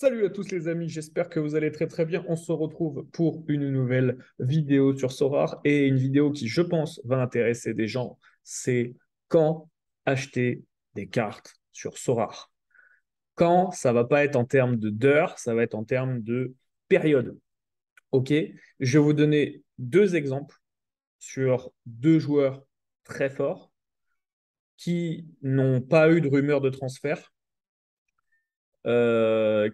Salut à tous les amis, j'espère que vous allez très très bien. On se retrouve pour une nouvelle vidéo sur Sorare et une vidéo qui, je pense, va intéresser des gens. C'est quand acheter des cartes sur Sorare. Quand, ça va pas être en termes de d'heures, ça va être en termes de période. Ok, je vais vous donner deux exemples sur deux joueurs très forts qui n'ont pas eu de rumeur de transfert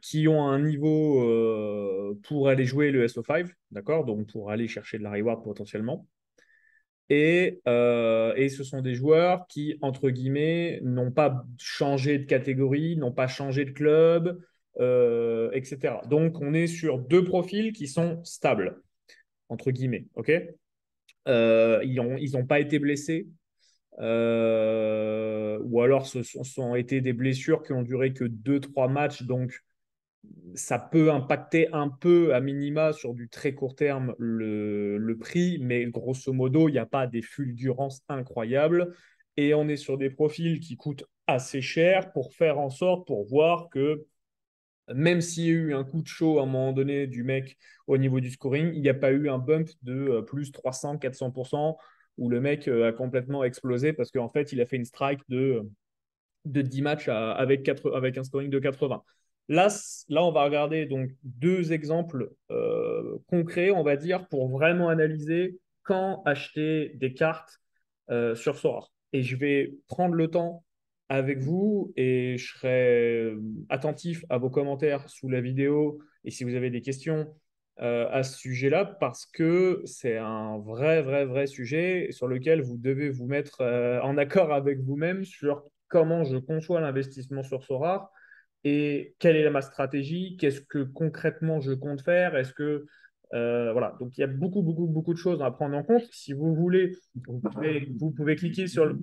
qui ont un niveau pour aller jouer le SO5, d'accord? Donc pour aller chercher de la reward potentiellement. Et ce sont des joueurs qui, entre guillemets, n'ont pas changé de catégorie, n'ont pas changé de club, etc. Donc on est sur deux profils qui sont stables, entre guillemets, ok? Ils ont pas été blessés, ou alors sont été des blessures qui ont duré que deux trois matchs, donc ça peut impacter un peu à minima sur du très court terme le prix, mais grosso modo, il n'y a pas des fulgurances incroyables. Et on est sur des profils qui coûtent assez cher pour faire en sorte, pour voir que même s'il y a eu un coup de chaud à un moment donné du mec au niveau du scoring, il n'y a pas eu un bump de plus 300-400% où le mec a complètement explosé parce qu'en fait, il a fait une strike de 10 matchs avec un scoring de 80. Là, on va regarder donc deux exemples concrets, on va dire, pour vraiment analyser quand acheter des cartes sur Sora. Et je vais prendre le temps avec vous et je serai attentif à vos commentaires sous la vidéo et si vous avez des questions à ce sujet-là, parce que c'est un vrai sujet sur lequel vous devez vous mettre en accord avec vous-même sur comment je conçois l'investissement sur Sora et quelle est ma stratégie, qu'est-ce que concrètement je compte faire, est-ce que voilà, donc il y a beaucoup de choses à prendre en compte. Si vous voulez, vous pouvez cliquer sur le,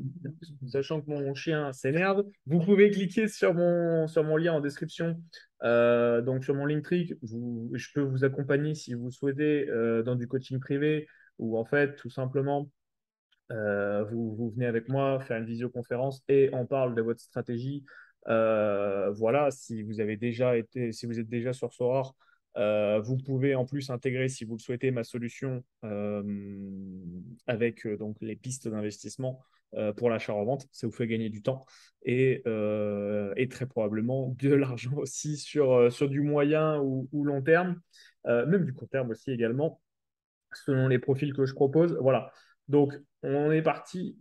sachant que mon chien s'énerve, vous pouvez cliquer sur mon lien en description, donc sur mon Linktree, je peux vous accompagner si vous souhaitez dans du coaching privé ou en fait tout simplement vous venez avec moi faire une visioconférence et on parle de votre stratégie. Voilà, si vous êtes déjà sur Sorare, vous pouvez en plus intégrer, si vous le souhaitez, ma solution avec donc les pistes d'investissement pour l'achat-revente. Ça vous fait gagner du temps et très probablement de l'argent aussi sur du moyen ou long terme, même du court terme aussi également selon les profils que je propose. Voilà. Donc, on est parti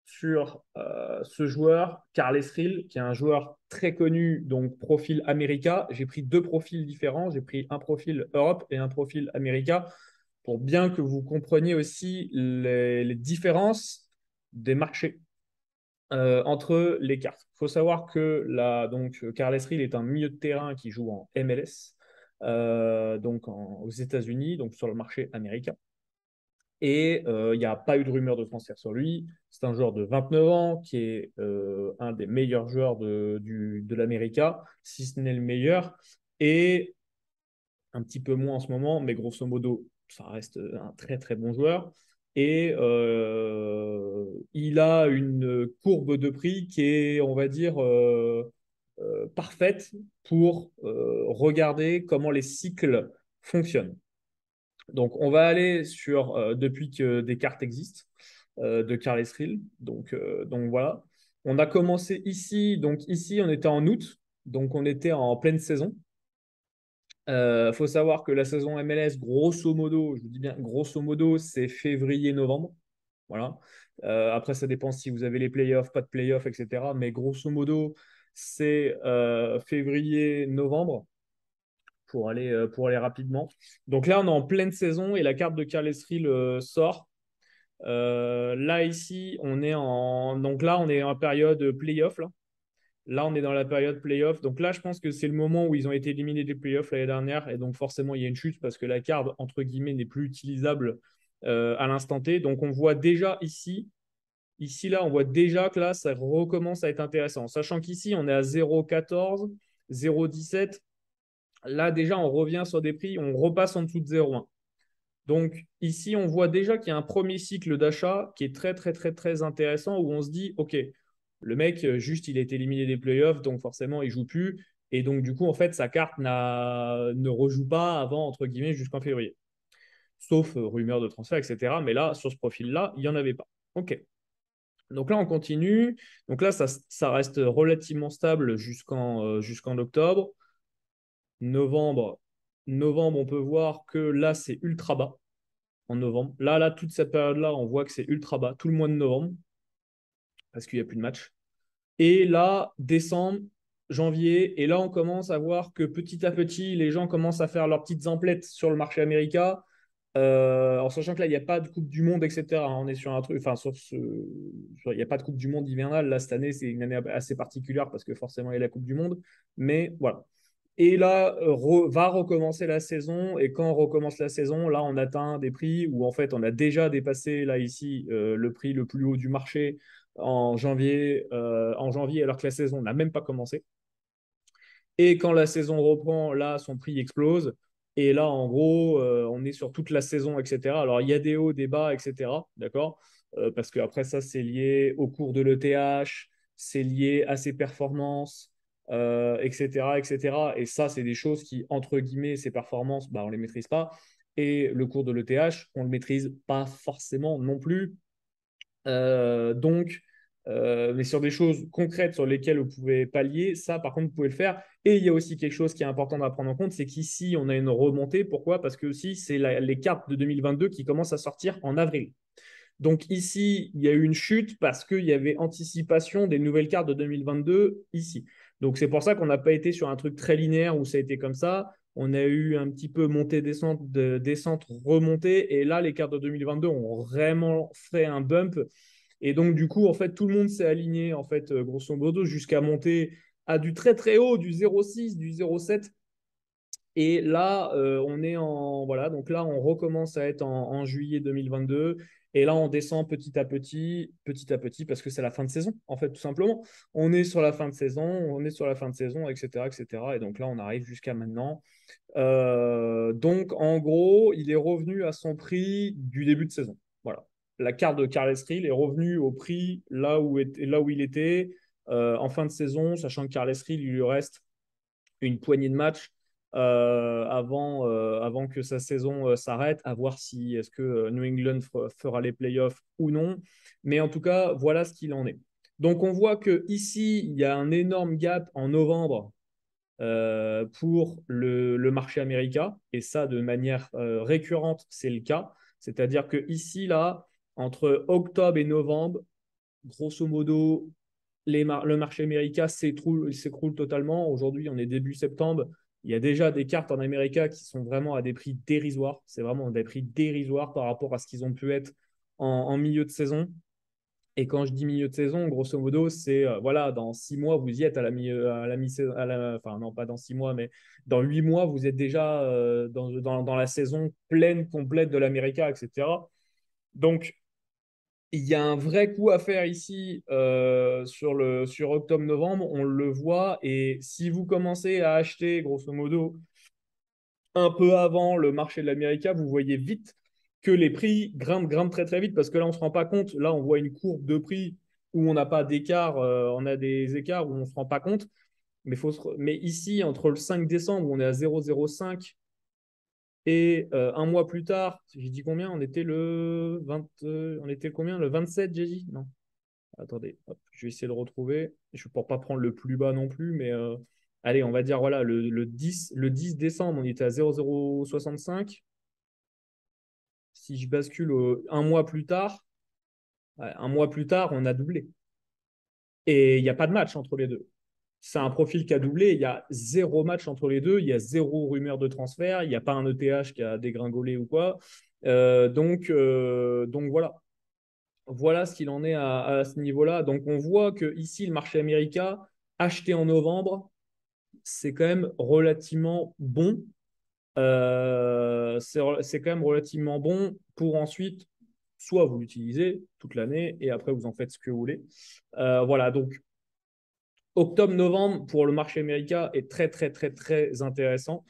sur ce joueur, Carles Esril, qui est un joueur très connu, donc profil America. J'ai pris deux profils différents. J'ai pris un profil Europe et un profil America pour bien que vous compreniez aussi les différences des marchés entre les cartes. Il faut savoir que donc, Carles Esril est un milieu de terrain qui joue en MLS, aux États-Unis, donc sur le marché américain. Et il n'y a pas eu de rumeur de transfert sur lui. C'est un joueur de 29 ans qui est un des meilleurs joueurs de l'América, si ce n'est le meilleur. Et un petit peu moins en ce moment, mais grosso modo, ça reste un très bon joueur. Et il a une courbe de prix qui est, on va dire, parfaite pour regarder comment les cycles fonctionnent. Donc, on va aller sur, depuis que des cartes existent, de Carles Reel. Donc, voilà. On a commencé ici. Donc, ici, on était en août. Donc, on était en pleine saison. Il faut savoir que la saison MLS, grosso modo, je vous dis bien grosso modo, c'est février-novembre. Voilà. Après, ça dépend si vous avez les playoffs, pas de playoffs, etc. Mais grosso modo, c'est février-novembre pour aller rapidement. Donc là, on est en pleine saison et la carte de Carles Reel sort. Là, ici, on est en période playoff. Là, on est dans la période playoff. Donc là, je pense que c'est le moment où ils ont été éliminés des playoffs l'année dernière. Et donc, forcément, il y a une chute parce que la carte, entre guillemets, n'est plus utilisable à l'instant T. Donc, on voit déjà ici, là, on voit déjà que là, ça recommence à être intéressant. Sachant qu'ici, on est à 0,14, 0,17. Là, déjà, on revient sur des prix, on repasse en dessous de 0,1. Donc, ici, on voit déjà qu'il y a un premier cycle d'achat qui est très intéressant où on se dit, OK, le mec, juste, il a été éliminé des playoffs, donc forcément, il ne joue plus. Et donc, du coup, en fait, sa carte ne rejoue pas avant, entre guillemets, jusqu'en février. Sauf rumeur de transfert, etc. Mais là, sur ce profil-là, il n'y en avait pas. OK. Donc là, on continue. Donc là, ça reste relativement stable jusqu'en octobre. Novembre, novembre, on peut voir que là, c'est ultra bas en novembre. Là, toute cette période-là, on voit que c'est ultra bas, tout le mois de novembre, parce qu'il n'y a plus de match. Et là, décembre, janvier, et là, on commence à voir que petit à petit, les gens commencent à faire leurs petites emplettes sur le marché américain. En sachant que là, il n'y a pas de Coupe du Monde, etc. On est sur un truc, enfin, il n'y a pas de Coupe du Monde hivernale. Là, cette année, c'est une année assez particulière parce que forcément, il y a la Coupe du Monde. Mais voilà. Et là, va recommencer la saison. Et quand on recommence la saison, là, on atteint des prix où, en fait, on a déjà dépassé, là, ici, le prix le plus haut du marché en janvier, alors que la saison n'a même pas commencé. Et quand la saison reprend, là, son prix explose. Et là, en gros, on est sur toute la saison, etc. Alors, il y a des hauts, des bas, etc. D'accord. Parce qu'après, ça, c'est lié au cours de l'ETH, c'est lié à ses performances, etc., etc. Et ça, c'est des choses qui, entre guillemets, ces performances, bah, on ne les maîtrise pas. Et le cours de l'ETH, on ne le maîtrise pas forcément non plus. Donc, mais sur des choses concrètes sur lesquelles vous pouvez pallier, ça, par contre, vous pouvez le faire. Et il y a aussi quelque chose qui est important à prendre en compte, c'est qu'ici, on a une remontée. Pourquoi? Parce que aussi, c'est les cartes de 2022 qui commencent à sortir en avril. Donc ici, il y a eu une chute parce qu'il y avait anticipation des nouvelles cartes de 2022 ici. Donc c'est pour ça qu'on n'a pas été sur un truc très linéaire où ça a été comme ça. On a eu un petit peu montée, descente, descente, remontée. Et là, les cartes de 2022 ont vraiment fait un bump. Et donc, du coup, en fait, tout le monde s'est aligné, en fait, grosso modo, jusqu'à monter à du très, très haut, du 0,6, du 0,7. Et là, on est en. Voilà, donc là, on recommence à être en juillet 2022. Et là, on descend petit à petit, parce que c'est la fin de saison, en fait, tout simplement. On est sur la fin de saison, on est sur la fin de saison, etc. etc. Et donc là, on arrive jusqu'à maintenant. Donc, en gros, il est revenu à son prix du début de saison. Voilà. La carte de Carles Rill est revenue au prix là où il était en fin de saison, sachant que Carles Rill, il lui reste une poignée de matchs avant que sa saison s'arrête, à voir si est-ce que New England fera les playoffs ou non. Mais en tout cas, voilà ce qu'il en est. Donc on voit que ici, il y a un énorme gap en novembre pour le marché américain, et ça de manière récurrente, c'est le cas. C'est-à-dire que ici, là, entre octobre et novembre, grosso modo, le marché américain s'écroule totalement. Aujourd'hui, on est début septembre. Il y a déjà des cartes en Amérique qui sont vraiment à des prix dérisoires. C'est vraiment des prix dérisoires par rapport à ce qu'ils ont pu être en milieu de saison. Et quand je dis milieu de saison, grosso modo, c'est voilà, dans 6 mois, vous y êtes à la mi-saison, enfin non, pas dans 6 mois, mais dans 8 mois, vous êtes déjà dans la saison pleine, complète de l'Amérique, etc. Donc, il y a un vrai coup à faire ici sur octobre-novembre, on le voit. Et si vous commencez à acheter, grosso modo, un peu avant le marché de l'Amérique, vous voyez vite que les prix grimpent très très vite parce que là, on ne se rend pas compte. Là, on voit une courbe de prix où on n'a pas d'écart, on a des écarts où on ne se rend pas compte. Mais ici, entre le 5 décembre, où on est à 0,05 et un mois plus tard, j'ai dit combien? On était le 20, on était combien? Le 27, j'ai dit? Non. Attendez, hop, je vais essayer de le retrouver. Je ne peux pas prendre le plus bas non plus, mais allez, on va dire voilà, le 10 décembre, on était à 0,065. Si je bascule un mois plus tard, on a doublé. Et il n'y a pas de match entre les deux. C'est un profil qui a doublé. Il y a zéro match entre les deux. Il y a zéro rumeur de transfert. Il n'y a pas un ETH qui a dégringolé ou quoi. Donc voilà. Voilà ce qu'il en est à ce niveau-là. Donc, on voit que ici, le marché américain, acheté en novembre, c'est quand même relativement bon. C'est quand même relativement bon pour ensuite, soit vous l'utilisez toute l'année et après vous en faites ce que vous voulez. Voilà, donc octobre-novembre pour le marché américain est très, très, très, très intéressant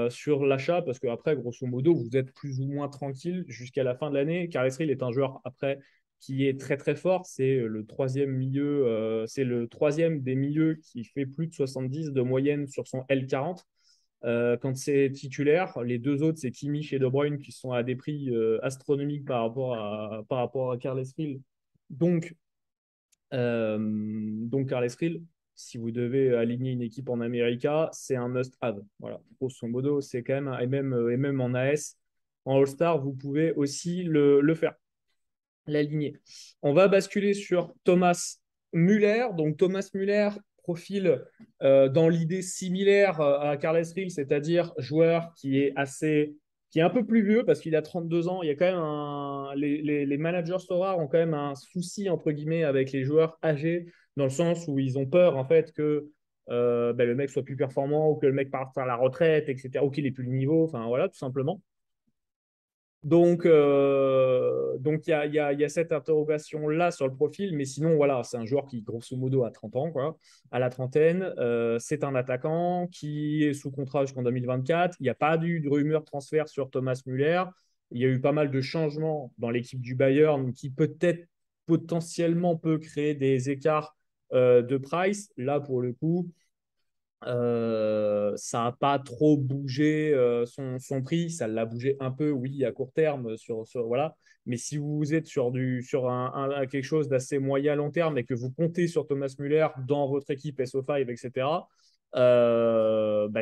sur l'achat parce qu'après, grosso modo, vous êtes plus ou moins tranquille jusqu'à la fin de l'année. Carles Hill est un joueur après qui est très très fort. C'est le troisième des milieux qui fait plus de 70 de moyenne sur son L40. Quand c'est titulaire, les deux autres, c'est Kimmich et De Bruyne qui sont à des prix astronomiques par rapport à Carles Ghosn. Donc, Carles Ghosn, si vous devez aligner une équipe en America, c'est un must-have. Voilà, grosso modo, c'est quand même, et même en AS, en All-Star, vous pouvez aussi le faire, l'aligner. On va basculer sur Thomas Müller. Donc, Thomas Müller, profil dans l'idée similaire à Carles Ghosn, c'est-à-dire joueur qui est un peu plus vieux parce qu'il a 32 ans. Il y a quand même les managers Sora ont quand même un souci, entre guillemets, avec les joueurs âgés, dans le sens où ils ont peur, en fait, que le mec soit plus performant ou que le mec parte à la retraite, etc., ou qu'il ait plus le niveau, enfin voilà, tout simplement. Donc il y a cette interrogation-là sur le profil, mais sinon, voilà, c'est un joueur qui, grosso modo, a 30 ans, quoi, à la trentaine. C'est un attaquant qui est sous contrat jusqu'en 2024. Il n'y a pas eu de rumeur de transfert sur Thomas Müller. Il y a eu pas mal de changements dans l'équipe du Bayern qui peut-être potentiellement peut créer des écarts de price. Là, pour le coup, ça n'a pas trop bougé son prix, ça l'a bougé un peu, oui, à court terme, voilà. Mais si vous êtes sur quelque chose d'assez moyen à long terme et que vous comptez sur Thomas Müller dans votre équipe SO5, etc.,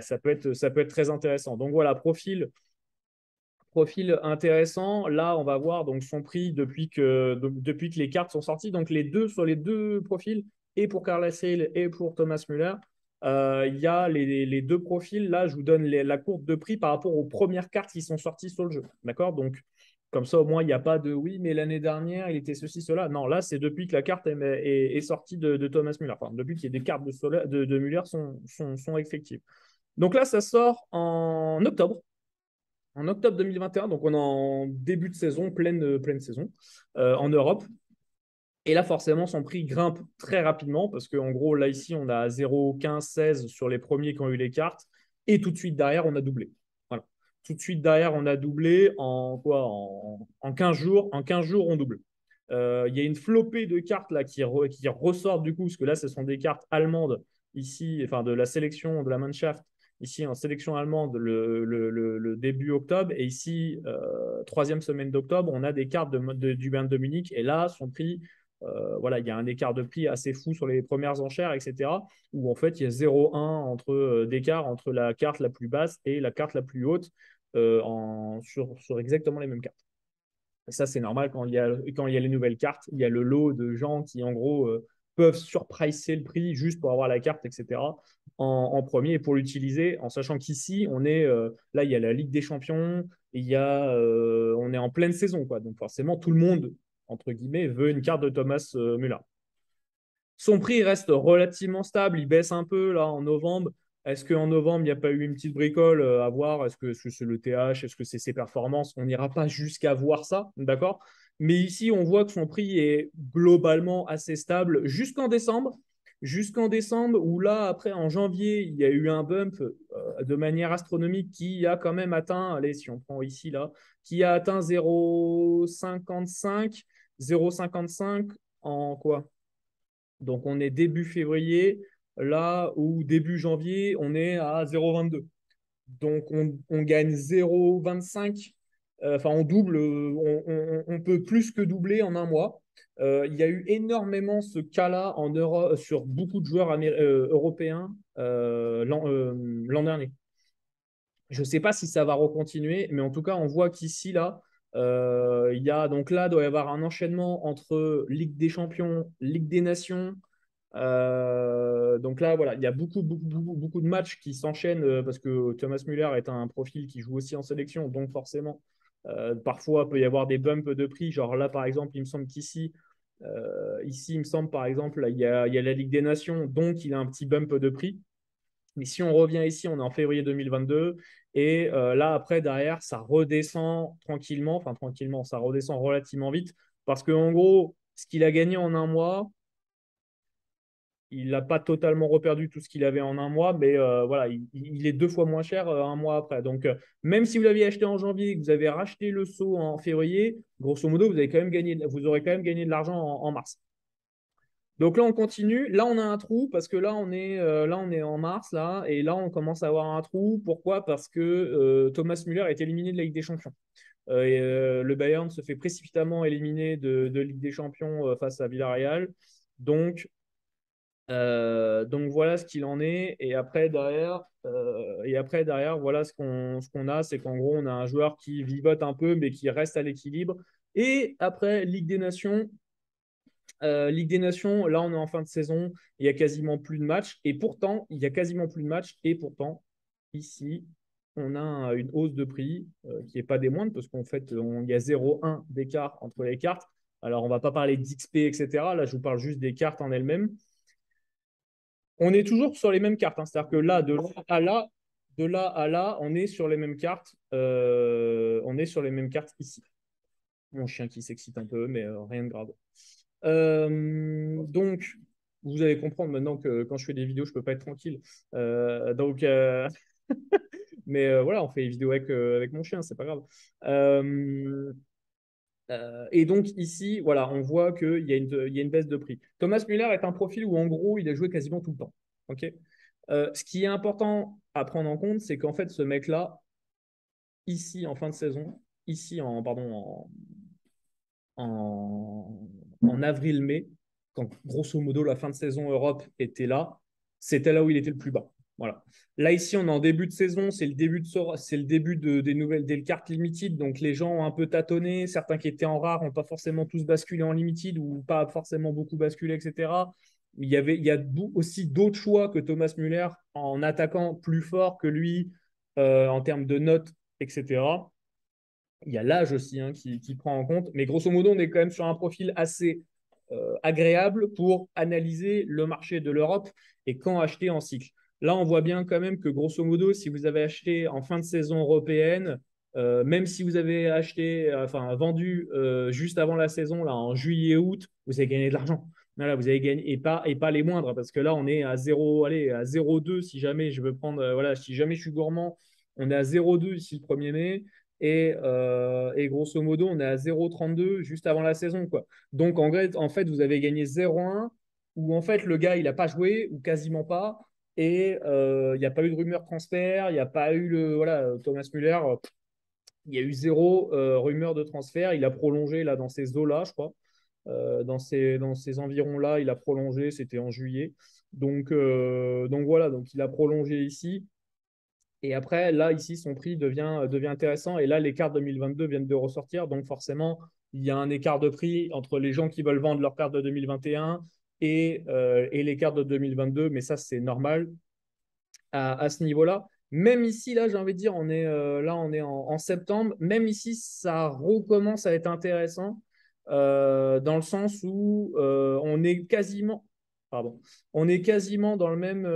ça peut être très intéressant. Donc voilà, profil intéressant. Là, on va voir donc son prix depuis que les cartes sont sorties. Donc sur les deux profils, et pour Carl Sale et pour Thomas Müller, il y a les deux profils. Là, je vous donne la courbe de prix par rapport aux premières cartes qui sont sorties sur le jeu. D'accord? Donc, comme ça, au moins, il n'y a pas de oui, mais l'année dernière, il était ceci, cela. Non, là, c'est depuis que la carte est sortie de Thomas Müller. Enfin, depuis qu'il y a des cartes de Müller sont effectives. Donc là, ça sort en octobre 2021, donc on est en début de saison, pleine saison, en Europe. Et là, forcément, son prix grimpe très rapidement parce qu'en gros, là, ici, on a 0,15, 16 sur les premiers qui ont eu les cartes. Et tout de suite derrière, on a doublé. Voilà. Tout de suite derrière, on a doublé en 15 jours. En 15 jours, on double. Il y a une flopée de cartes là qui ressortent du coup, parce que là, ce sont des cartes allemandes ici, enfin de la sélection de la Mannschaft, ici en sélection allemande le début octobre. Et ici, troisième semaine d'octobre, on a des cartes du Bayern de Munich. Et là, son prix voilà, il y a un écart de prix assez fou sur les premières enchères, etc. Où en fait, il y a 0,1 d'écart entre la carte la plus basse et la carte la plus haute sur exactement les mêmes cartes. Et ça, c'est normal quand il y a les nouvelles cartes. Il y a le lot de gens qui, en gros, peuvent surpricer le prix juste pour avoir la carte, etc. En premier et pour l'utiliser, en sachant qu'ici, là, il y a la Ligue des Champions, on est en pleine saison, quoi. Donc forcément, tout le monde, entre guillemets, veut une carte de Thomas Müller. Son prix reste relativement stable, il baisse un peu là en novembre. Est-ce qu'en novembre, il n'y a pas eu une petite bricole à voir? Est-ce que c'est le TH? Est-ce que c'est ses performances? On n'ira pas jusqu'à voir ça, d'accord? Mais ici, on voit que son prix est globalement assez stable jusqu'en décembre, où là, après, en janvier, il y a eu un bump de manière astronomique qui a quand même atteint, allez, si on prend ici, là, qui a atteint 0,55 en quoi? Donc, on est début février, là où début janvier, on est à 0,22. Donc, on gagne 0,25. Enfin, on double, on peut plus que doubler en un mois. Il y a eu énormément ce cas-là en Europe sur beaucoup de joueurs européens l'an dernier. Je ne sais pas si ça va recontinuer, mais en tout cas, on voit qu'ici, là, donc là, il doit y avoir un enchaînement entre Ligue des Champions, Ligue des Nations. Donc là, voilà, il y a beaucoup de matchs qui s'enchaînent parce que Thomas Müller est un profil qui joue aussi en sélection. Donc forcément, parfois, il peut y avoir des bumps de prix. Genre là, par exemple, il me semble ici, il me semble, par exemple, il y a la Ligue des Nations, donc il a un petit bump de prix. Mais si on revient ici, on est en février 2022. Et là, après, derrière, ça redescend tranquillement. Enfin, tranquillement, ça redescend relativement vite. Parce qu'en gros, ce qu'il a gagné en un mois, il n'a pas totalement reperdu tout ce qu'il avait en un mois, mais voilà, il est 2 fois moins cher un mois après. Donc, même si vous l'aviez acheté en janvier et que vous avez racheté le saut en février, grosso modo, vous aurez quand même gagné de l'argent en mars. Donc là, on continue. Là, on a un trou parce que là, on est en mars là, et là, on commence à avoir un trou. Pourquoi? Parce que Thomas Müller est éliminé de la Ligue des Champions. Le Bayern se fait précipitamment éliminer de Ligue des Champions face à Villarreal. Donc, donc voilà ce qu'il en est. Et après derrière, voilà ce qu'on a, c'est qu'en gros, on a un joueur qui vivote un peu, mais qui reste à l'équilibre. Et après, Ligue des Nations, là, on est en fin de saison, il y a quasiment plus de matchs. Et pourtant, il y a quasiment plus de matchs. Et pourtant, ici, on a une hausse de prix qui n'est pas des moindres, parce qu'en fait, il y a 0,1 d'écart entre les cartes. Alors, on ne va pas parler d'XP, etc. Là, je vous parle juste des cartes en elles-mêmes. On est toujours sur les mêmes cartes, hein. C'est-à-dire que là, de là à là, on est sur les mêmes cartes. On est sur les mêmes cartes ici. Mon chien qui s'excite un peu, mais rien de grave. Donc, vous allez comprendre maintenant que quand je fais des vidéos, je ne peux pas être tranquille. Donc, mais voilà, on fait des vidéos avec mon chien, c'est pas grave. Euh, et donc ici, voilà, on voit qu'il y a une baisse de prix. Thomas Müller est un profil où en gros, il a joué quasiment tout le temps. Ok. Ce qui est important à prendre en compte, c'est qu'en fait, ce mec-là, ici en fin de saison, ici en pardon en avril-mai, quand grosso modo la fin de saison Europe était là, c'était là où il était le plus bas. Voilà. Là, ici, on est en début de saison, c'est le début des des cartes limited. Donc, les gens ont un peu tâtonné. Certains qui étaient en rare n'ont pas forcément tous basculé en limited ou pas forcément beaucoup basculé, etc. Il y a aussi d'autres choix que Thomas Müller en attaquant plus fort que lui en termes de notes, etc. Il y a l'âge aussi qui prend en compte. Mais grosso modo, on est quand même sur un profil assez agréable pour analyser le marché de l'Europe et quand acheter en cycle. Là, on voit bien quand même que grosso modo, si vous avez acheté en fin de saison européenne, même si vous avez acheté, enfin vendu juste avant la saison, là, en juillet-août, vous avez gagné de l'argent. Voilà, vous avez gagné et pas les moindres parce que là, on est à 0, allez, à 0,2 si jamais je veux prendre, voilà, si jamais je suis gourmand, on est à 0,2 ici le 1er mai. Et grosso modo, on est à 0,32 juste avant la saison, quoi. Donc, en fait, vous avez gagné 0,1 où en fait, le gars, il n'a pas joué ou quasiment pas. Et il n'y a pas eu de rumeur transfert, il n'y a pas eu voilà, Thomas Müller, il y a eu zéro rumeur de transfert. Il a prolongé là dans ces eaux-là, je crois. Dans ces environs-là, il a prolongé, c'était en juillet. Donc voilà, donc il a prolongé ici. Et après, là, ici, son prix devient intéressant. Et là, les cartes 2022 viennent de ressortir. Donc, forcément, il y a un écart de prix entre les gens qui veulent vendre leurs cartes de 2021 et les cartes de 2022. Mais ça, c'est normal à ce niveau-là. Même ici, là, j'ai envie de dire, on est en septembre. Même ici, ça recommence à être intéressant dans le sens où pardon, on est quasiment dans le même.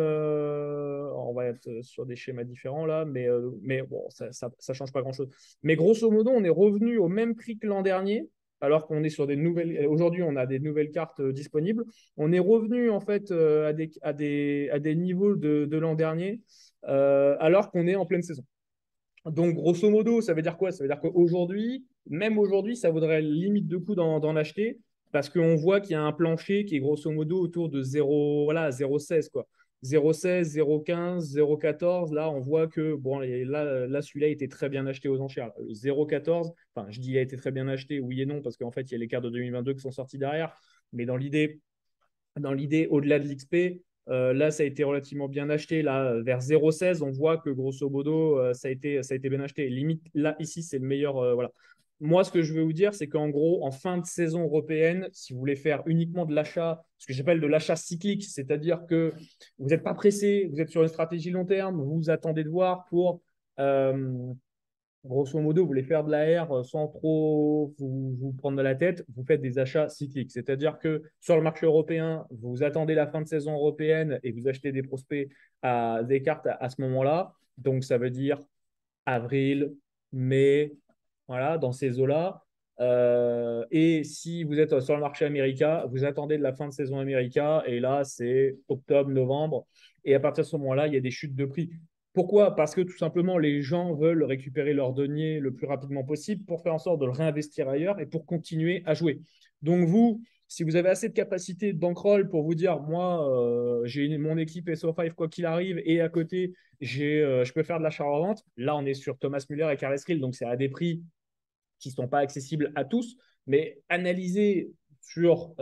On va être sur des schémas différents là, mais bon, ça change pas grand-chose. Mais grosso modo, on est revenu au même prix que l'an dernier, alors qu'on est sur des nouvelles. Aujourd'hui, on a des nouvelles cartes disponibles. On est revenu en fait à des niveaux de l'an dernier, alors qu'on est en pleine saison. Donc, grosso modo, ça veut dire quoi? Ça veut dire qu'aujourd'hui, même aujourd'hui, ça vaudrait limite de coup d'en acheter parce qu'on voit qu'il y a un plancher qui est grosso modo autour de 0, voilà, 0,16 quoi. 0,16, 0,15, 0,14. Là, on voit que bon, là celui-là était très bien acheté aux enchères. Le 0,14, enfin, je dis il a été très bien acheté, oui et non, parce qu'en fait, il y a les cartes de 2022 qui sont sortis derrière. Mais dans l'idée, au-delà de l'XP, là, ça a été relativement bien acheté. Là, vers 0,16, on voit que grosso modo, ça a été bien acheté. Limite, là, ici, c'est le meilleur. Voilà. Moi, ce que je veux vous dire, c'est qu'en gros, en fin de saison européenne, si vous voulez faire uniquement de l'achat, ce que j'appelle de l'achat cyclique, c'est-à-dire que vous n'êtes pas pressé, vous êtes sur une stratégie long terme, vous attendez de voir pour euh, grosso modo, vous voulez faire de la R sans trop vous prendre de la tête, vous faites des achats cycliques. C'est-à-dire que sur le marché européen, vous attendez la fin de saison européenne et vous achetez des prospects à des cartes à ce moment-là. Donc, ça veut dire avril, mai, voilà, dans ces eaux-là. Et si vous êtes sur le marché américain, vous attendez de la fin de saison américaine et là, c'est octobre, novembre. Et à partir de ce moment-là, il y a des chutes de prix. Pourquoi? Parce que tout simplement, les gens veulent récupérer leur denier le plus rapidement possible pour faire en sorte de le réinvestir ailleurs et pour continuer à jouer. Donc vous, si vous avez assez de capacité de bankroll pour vous dire, moi, j'ai mon équipe SO5 quoi qu'il arrive et à côté, je peux faire de l'achat-revente, là, on est sur Thomas Müller et Carles Krill, donc c'est à des prix qui ne sont pas accessibles à tous, mais analyser sur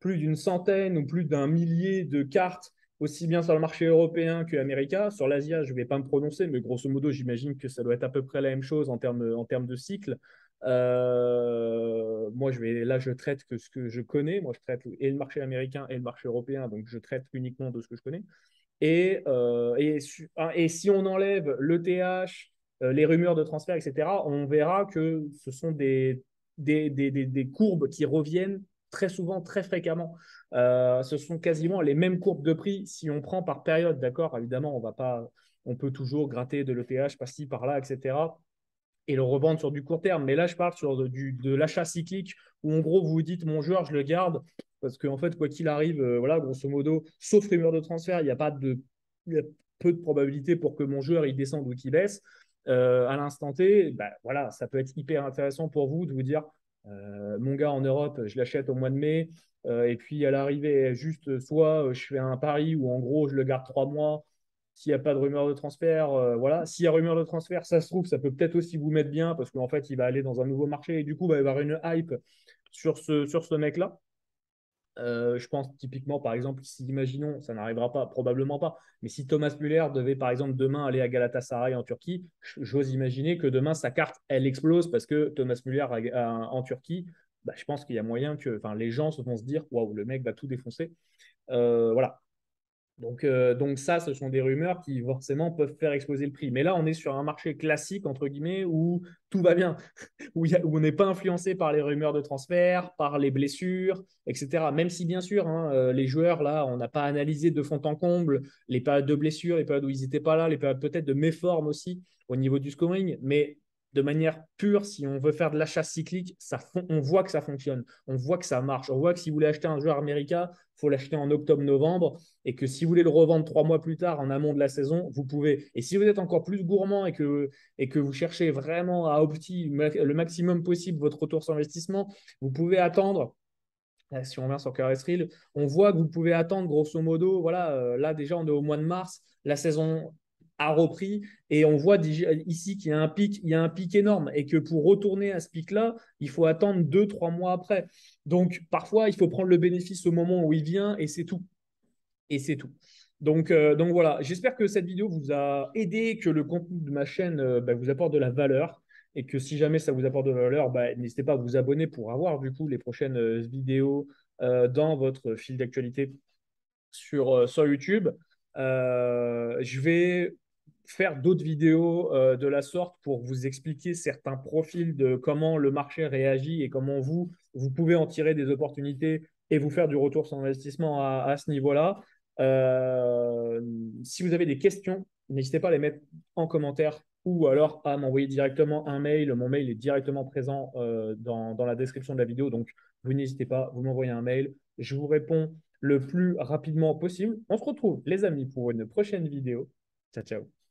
plus d'une centaine ou plus d'un millier de cartes, aussi bien sur le marché européen qu'américain. Sur l'Asia, je ne vais pas me prononcer, mais grosso modo, j'imagine que ça doit être à peu près la même chose en termes de cycle. Moi, là, je traite que ce que je connais. Moi, je traite et le marché américain et le marché européen, donc je traite uniquement de ce que je connais. Et si on enlève l'ETH, les rumeurs de transfert, etc., on verra que ce sont des courbes qui reviennent très souvent, très fréquemment. Ce sont quasiment les mêmes courbes de prix si on prend par période, d'accord? Évidemment, on peut toujours gratter de l'ETH par-ci, par-là, etc. et le revendre sur du court terme. Mais là, je parle de l'achat cyclique où en gros, vous vous dites, mon joueur, je le garde parce qu'en fait, quoi qu'il arrive, voilà, grosso modo, sauf rumeur de transfert, il y a peu de probabilité pour que mon joueur il descende ou qu'il baisse. À l'instant T, bah, voilà, ça peut être hyper intéressant pour vous de vous dire, mon gars en Europe, je l'achète au mois de mai. Et puis à l'arrivée, juste soit je fais un pari où en gros je le garde 3 mois s'il n'y a pas de rumeur de transfert, voilà. S'il y a rumeur de transfert, ça se trouve, ça peut peut-être aussi vous mettre bien parce qu'en fait, il va aller dans un nouveau marché et du coup, il va y avoir une hype sur ce mec-là. Je pense typiquement, par exemple, si imaginons, ça n'arrivera pas, probablement pas, mais si Thomas Müller devait, par exemple, demain aller à Galatasaray en Turquie, j'ose imaginer que demain, sa carte, elle explose parce que Thomas Müller en Turquie, bah, je pense qu'il y a moyen que les gens se vont se dire, waouh, le mec va tout défoncer. Voilà. Donc ça, ce sont des rumeurs qui forcément peuvent faire exploser le prix. Mais là, on est sur un marché classique, entre guillemets, où tout va bien, où on n'est pas influencé par les rumeurs de transfert, par les blessures, etc. Même si, bien sûr, hein, les joueurs, là, on n'a pas analysé de fond en comble les périodes de blessures, les périodes où ils n'étaient pas là, les périodes peut-être de méforme aussi au niveau du scoring. Mais de manière pure, si on veut faire de l'achat cyclique, on voit que ça fonctionne, on voit que ça marche. On voit que si vous voulez acheter un joueur américain, il faut l'acheter en octobre-novembre et que si vous voulez le revendre 3 mois plus tard en amont de la saison, vous pouvez. Et si vous êtes encore plus gourmand et que vous cherchez vraiment à optimiser le maximum possible votre retour sur investissement, vous pouvez attendre. Si on revient sur Carré, on voit que vous pouvez attendre grosso modo, voilà, là déjà on est au mois de mars, la saison a repris et on voit ici qu'il y a il y a un pic énorme et que pour retourner à ce pic-là, il faut attendre 2, 3 mois après. Donc parfois, il faut prendre le bénéfice au moment où il vient et c'est tout. Et c'est tout. Donc voilà, j'espère que cette vidéo vous a aidé, que le contenu de ma chaîne bah, vous apporte de la valeur et que si jamais ça vous apporte de la valeur, bah, n'hésitez pas à vous abonner pour avoir du coup les prochaines vidéos dans votre fil d'actualité sur YouTube. Je vais faire d'autres vidéos de la sorte pour vous expliquer certains profils de comment le marché réagit et comment vous pouvez en tirer des opportunités et vous faire du retour sur investissement à ce niveau-là. Euh, Si vous avez des questions, n'hésitez pas à les mettre en commentaire ou alors à m'envoyer directement un mail. Mon mail est directement présent dans la description de la vidéo. Donc, vous n'hésitez pas, vous m'envoyez un mail. Je vous réponds le plus rapidement possible. On se retrouve, les amis, pour une prochaine vidéo. Ciao, ciao.